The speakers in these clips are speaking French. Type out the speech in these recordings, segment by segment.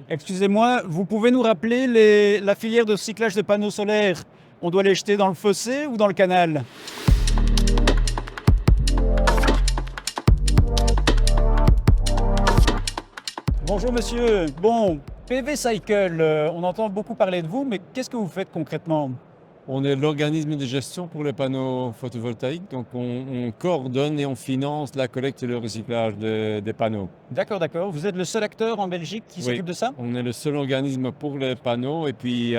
Excusez-moi, vous pouvez nous rappeler la filière de recyclage de panneaux solaires? On doit les jeter dans le fossé ou dans le canal? Bonjour monsieur. Bon, PV Cycle, on entend beaucoup parler de vous, mais qu'est-ce que vous faites concrètement? On est l'organisme de gestion pour les panneaux photovoltaïques, donc on coordonne et on finance la collecte et le recyclage des panneaux. D'accord, d'accord. Vous êtes le seul acteur en Belgique qui Oui, s'occupe de ça? on est le seul organisme pour les panneaux et puis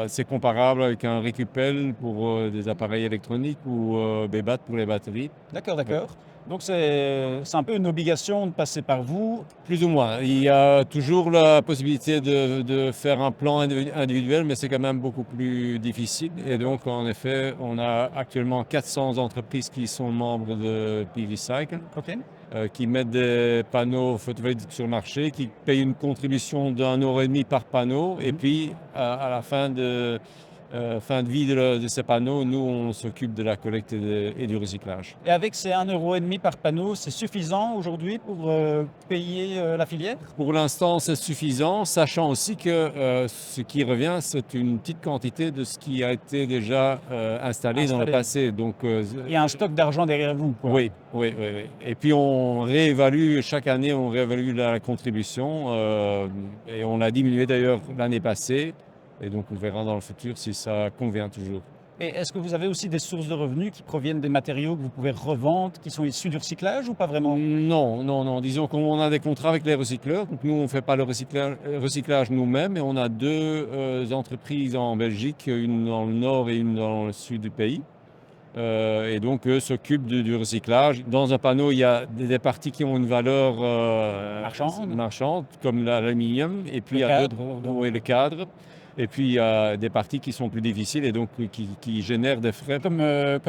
c'est comparable avec un Récupel pour des appareils électroniques ou BEBAT pour les batteries. D'accord, d'accord. Donc c'est un peu une obligation de passer par vous. Plus ou moins. Il y a toujours la possibilité de faire un plan individuel, mais c'est quand même beaucoup plus difficile. Et donc, en effet, on a actuellement 400 entreprises qui sont membres de PV Cycle, Ok. qui mettent des panneaux photovoltaïques sur le marché, qui payent une contribution d'1,50 € par panneau. Et puis, à la fin de vie de ces panneaux, nous, on s'occupe de la collecte et du recyclage. Et avec ces 1,50 € par panneau, c'est suffisant aujourd'hui pour payer la filière? Pour l'instant, c'est suffisant, sachant aussi que ce qui revient, c'est une petite quantité de ce qui a été déjà installé dans le passé. Donc, Il y a un stock d'argent derrière vous, quoi. oui, oui, oui, oui. Et puis on réévalue, chaque année, on réévalue la contribution et on l'a diminué d'ailleurs l'année passée. Et donc, on verra dans le futur si ça convient toujours. Et est-ce que vous avez aussi des sources de revenus qui proviennent des matériaux que vous pouvez revendre, qui sont issus du recyclage ou pas vraiment? Non, non, non. Disons qu'on a des contrats avec les recycleurs. Donc nous, on ne fait pas le recyclage nous-mêmes, mais on a deux entreprises en Belgique, une dans le nord et une dans le sud du pays. Et donc, eux s'occupent du recyclage. Dans un panneau, il y a des parties qui ont une valeur marchande, comme l'aluminium, et puis il y a d'autres, oui, le cadre. Et puis, il y a des parties qui sont plus difficiles et donc qui génèrent des frais. Comme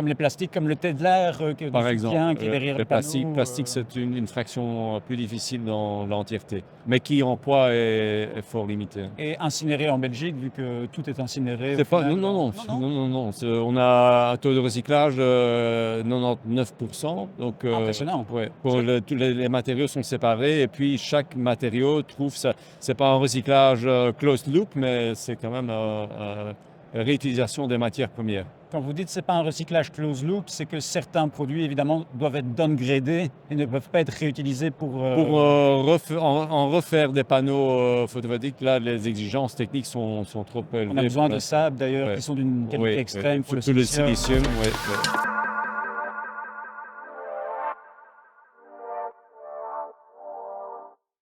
les plastiques, comme le Tedlar Par exemple, qui est derrière le le panneau. plastique, c'est une fraction plus difficile dans l'entièreté, mais qui en poids est fort limité. Et incinéré en Belgique, vu que tout est incinéré. C'est pas, non, non, non, non, non, non. On a un taux de recyclage 99%. Donc, Impressionnant. ouais, tous les matériaux sont séparés et puis chaque matériau trouve ça. C'est pas un recyclage closed loop, mais c'est quand même réutilisation des matières premières. Quand vous dites que ce n'est pas un recyclage closed loop, c'est que certains produits, évidemment, doivent être downgradés et ne peuvent pas être réutilisés pour... Pour en refaire des panneaux photovoltaïques, là, les exigences techniques sont trop élevées. On a besoin de sable, d'ailleurs, Ouais. qui sont d'une qualité Oui, extrême. oui. Tout le silicium, oui.